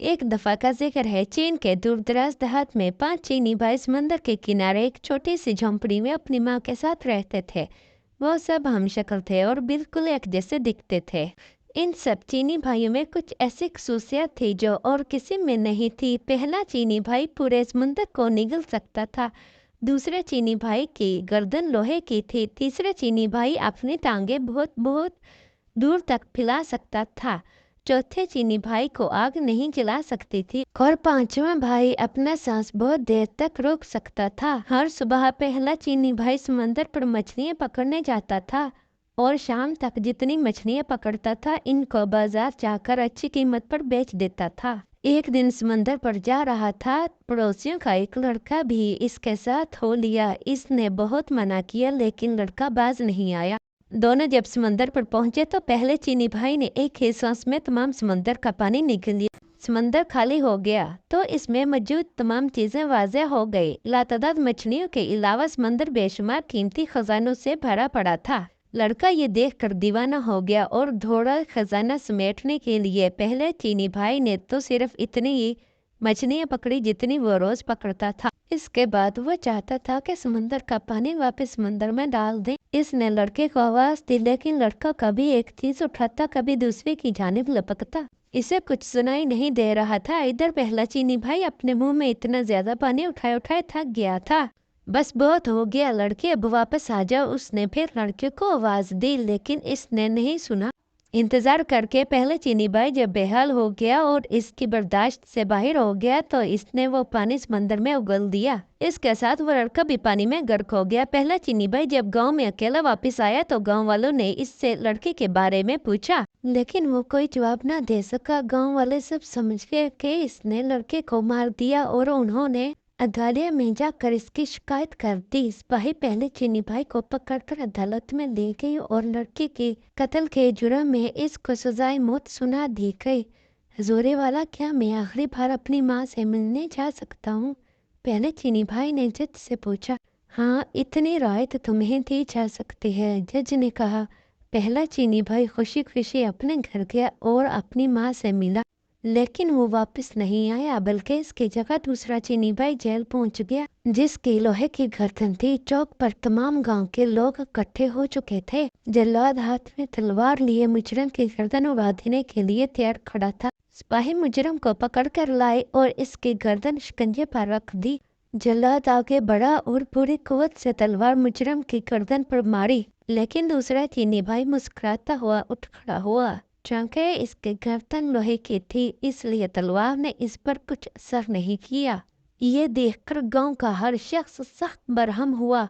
एक दफा का जिक्र है, चीन के दूरदराज देहात में 5 चीनी भाई समंदर के किनारे एक छोटी सी झोंपड़ी में अपनी माँ के साथ रहते थे। वो सब हमशक्ल थे और बिल्कुल एक जैसे दिखते थे। इन सब चीनी भाइयों में कुछ ऐसी खसूसियत थी जो और किसी में नहीं थी। पहला चीनी भाई पूरे समुंदर को निगल सकता था। दूसरे चीनी भाई की गर्दन लोहे की थी। तीसरे चीनी भाई अपनी टांगे बहुत बहुत दूर तक फैला सकता था। चौथे चीनी भाई को आग नहीं जला सकती थी और पांचवा भाई अपना सांस बहुत देर तक रोक सकता था। हर सुबह पहला चीनी भाई समंदर पर मछलियां पकड़ने जाता था और शाम तक जितनी मछलियां पकड़ता था इनको बाजार जाकर अच्छी कीमत पर बेच देता था। एक दिन समंदर पर जा रहा था, पड़ोसियों का एक लड़का भी इसके साथ हो लिया। इसने बहुत मना किया लेकिन लड़का बाज नहीं आया। दोनों जब समंदर पर पहुंचे तो पहले चीनी भाई ने एक ही सांस में तमाम समंदर का पानी निगल लिया। समंदर खाली हो गया तो इसमें मौजूद तमाम चीजें वाज़ेह हो गई। लातादाद मछलियों के अलावा समंदर बेशुमार कीमती खजानों से भरा पड़ा था। लड़का ये देखकर दीवाना हो गया और थोड़ा खजाना समेटने के लिए पहले चीनी भाई ने तो सिर्फ इतनी ही मछलियां पकड़ी जितनी वो रोज पकड़ता था। इसके बाद वो चाहता था कि समंदर का पानी वापस समंदर में डाल दे। इसने लड़के को आवाज दी लेकिन लड़का कभी एक चीज उठाता कभी दूसरे की जानिब लपकता। इसे कुछ सुनाई नहीं दे रहा था। इधर पहला चीनी भाई अपने मुंह में इतना ज्यादा पानी उठाए उठाए थक गया था। बस बहुत हो गया लड़के, अब वापस आ जाओ। उसने फिर लड़के को आवाज दी लेकिन इसने नहीं सुना। इंतजार करके पहले चीनी भाई जब बेहाल हो गया और इसकी बर्दाश्त से बाहर हो गया तो इसने वो पानी समंदर में उगल दिया। इसके साथ वो लड़का भी पानी में गर्क हो गया। पहला चीनी भाई जब गांव में अकेला वापस आया तो गांव वालों ने इससे लड़के के बारे में पूछा लेकिन वो कोई जवाब ना दे सका। गांव वाले सब समझ गए कि इसने लड़के को मार दिया और उन्होंने अदालत में जाकर इसकी शिकायत कर दी। सिपाही पहले चीनी भाई को पकड़कर अदालत में ले गई और लड़के के कत्ल के जुर्म में इसको सजाए मौत सुना दी गई। हजूरे वाला, क्या मैं आखिरी बार अपनी माँ से मिलने जा सकता हूँ? पहले चीनी भाई ने जज से पूछा। हाँ, इतनी राहत तुम्हें दी जा सकती है, जज ने कहा। पहला चीनी भाई खुशी खुशी अपने घर गया और अपनी माँ से मिला लेकिन वो वापस नहीं आया बल्कि इसकी जगह दूसरा चीनी भाई जेल पहुंच गया जिसकी लोहे की गर्दन थी। चौक पर तमाम गांव के लोग इकट्ठे हो चुके थे। जल्लाद हाथ में तलवार लिए मुजरम की गर्दन उड़ा देने के लिए तैयार खड़ा था। सिपाही मुजरम को पकड़ कर लाए और इसकी गर्दन शिकंजे पर रख दी। जल्लाद आगे बढ़ा और पूरी कुव्वत से तलवार मुजरम की गर्दन पर मारी लेकिन दूसरा चीनी भाई मुस्कुराता हुआ उठ खड़ा हुआ। चूंकि इसकी गर्दन लोहे की थी इसलिए तलवार ने इस पर कुछ असर नहीं किया। ये देखकर गांव का हर शख्स सख्त बरहम हुआ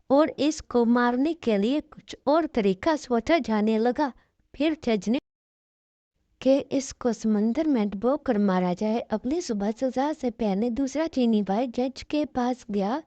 और इसको मारने के लिए कुछ और तरीका सोचा जाने लगा। फिर जज ने कि इसको समंदर में डुबो कर मारा जाए। अगली सुबह सजा से पहले दूसरा चीनी भाई जज के पास गया।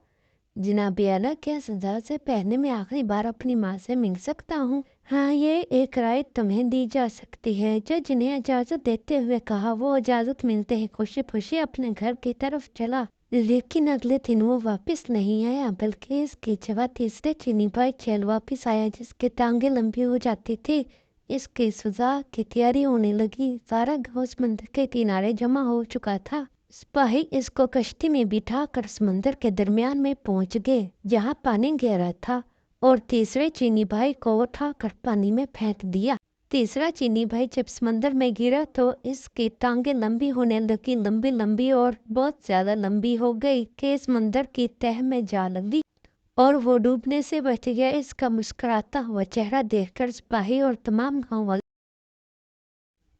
जनाब आला, क्या सजा से पहले मैं आखिरी बार अपनी माँ से मिल सकता हूँ? हाँ, ये एक राय तुम्हें दी जा सकती है, जज ने इजाजत देते हुए कहा। वो इजाजत मिलते ही खुशी खुशी अपने घर की तरफ चला लेकिन अगले दिन वो वापस नहीं आया बल्कि इसकी जगह तीसरे चीनी भाई जेल वापस आया जिसकी टांगे लंबी हो जाती थी। इसकी सजा की तैयारी होने लगी। सारा गाँव समंदर के किनारे जमा हो चुका था। सिपाही इसको कश्ती में बिठाकर समंदर के दरमियान में पहुंच गए जहां पानी गहरा था और तीसरे चीनी भाई को उठाकर पानी में फेंक दिया। तीसरा चीनी भाई जब समंदर में गिरा तो इसकी टांगे लंबी होने लगी, लंबी लंबी और बहुत ज्यादा लंबी हो गई कि समंदर की तह में जा लगी और वो डूबने से बच गया। इसका मुस्कुराता हुआ चेहरा देखकर सिपाही और तमाम गाँव वाले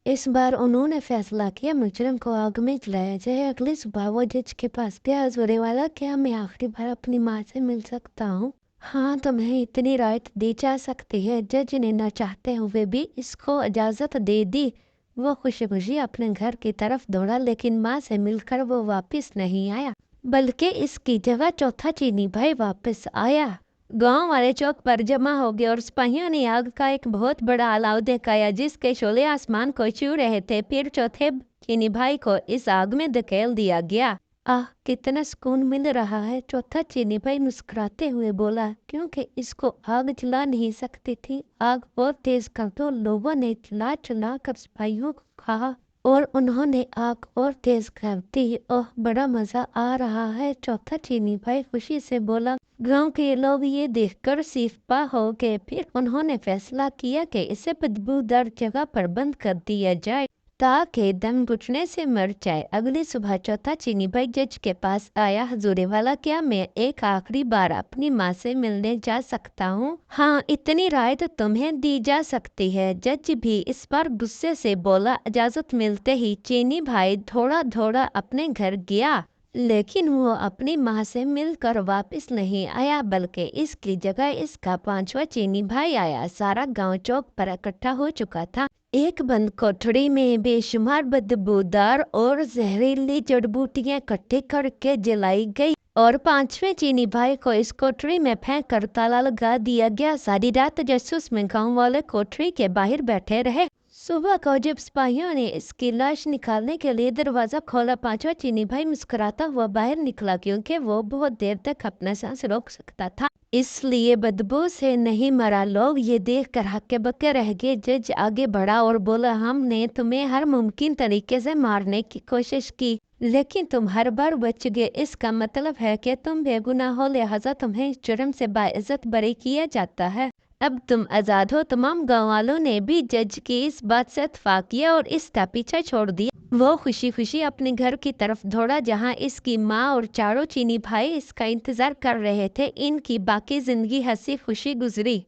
इस बार उन्होंने फैसला किया मुजरम को आग में जलाया जाए। अगली सुबह वो जज के पास गया। हजूरे वाला, क्या मैं आखिरी बार अपनी माँ से मिल सकता हूँ? हाँ, तुम्हें इतनी राहत दी जा सकती है। जज ने न चाहते हुए भी इसको इजाजत दे दी। वो खुशी खुशी अपने घर की तरफ दौड़ा लेकिन माँ से मिलकर वो वापस नहीं आया बल्कि इसकी जगह चौथा चीनी भाई वापस आया। गांव वाले चौक पर जमा हो गए और सिपाहियों ने आग का एक बहुत बड़ा अलाव दिखाया जिसके शोले आसमान को छू रहे थे। फिर चौथे चीनी भाई को इस आग में धकेल दिया गया। आह, कितना सुकून मिल रहा है, चौथा चीनी भाई मुस्कुराते हुए बोला, क्योंकि इसको आग जला नहीं सकती थी। आग बहुत तेज कर दो। लोगों ने चिल्ला चिल्ला कर सिपाहियों को कहा और उन्होंने आग और तेज कर दी। ओह, बड़ा मजा आ रहा है, चौथा चीनी भाई खुशी से बोला। गांव के लोग ये देखकर सिफ्पा हो गए। फिर उन्होंने फैसला किया कि इसे बदबूदार जगह पर बंद कर दिया जाए ताकि दम घुटने से मर जाए। अगली सुबह चौथा चीनी भाई जज के पास आया। हजूरे वाला, क्या मैं एक आखिरी बार अपनी माँ से मिलने जा सकता हूँ? हाँ, इतनी राय तो तुम्हें दी जा सकती है। जज भी इस बार गुस्से से बोला। इजाजत मिलते ही चीनी भाई थोड़ा थोड़ा अपने घर गया, लेकिन वो अपनी माँ से मिलकर वापस नहीं आया, बल्कि इसकी जगह इसका पांचवा चीनी भाई आया। सारा गांव चौक पर इकट्ठा हो चुका था। एक बंद कोठरी में बेशुमार बदबूदार और जहरीली जड़ बूटियां इकट्ठी करके जलाई गई और पांचवें चीनी भाई को इस कोठरी में फेंक कर ताला लगा दिया गया। सारी रात जासूस में गांव वाले कोठरी के बाहर बैठे रहे। सुबह को जब सिपाहियों ने इसकी लाश निकालने के लिए दरवाजा खोला, पांचवा चीनी भाई मुस्कुराता हुआ बाहर निकला, क्योंकि वो बहुत देर तक अपना सांस रोक सकता था, इसलिए बदबू से नहीं मरा। लोग ये देख कर हक्के बक्के रह गए। जज आगे बढ़ा और बोला, हमने तुम्हें हर मुमकिन तरीके से मारने की कोशिश की, लेकिन तुम हर बार बच गए। इसका मतलब है कि तुम बेगुनाह हो, लिहाजा तुम्हें जुर्म से बाइज्जत बरी किया जाता है। अब तुम आजाद हो। तमाम गाँव वालों ने भी जज की इस बात से इत्तेफाक किया और इसका पीछा छोड़ दिया। वो खुशी खुशी अपने घर की तरफ दौड़ा, जहाँ इसकी माँ और चारों चीनी भाई इसका इंतजार कर रहे थे। इनकी बाकी जिंदगी हंसी खुशी गुजरी।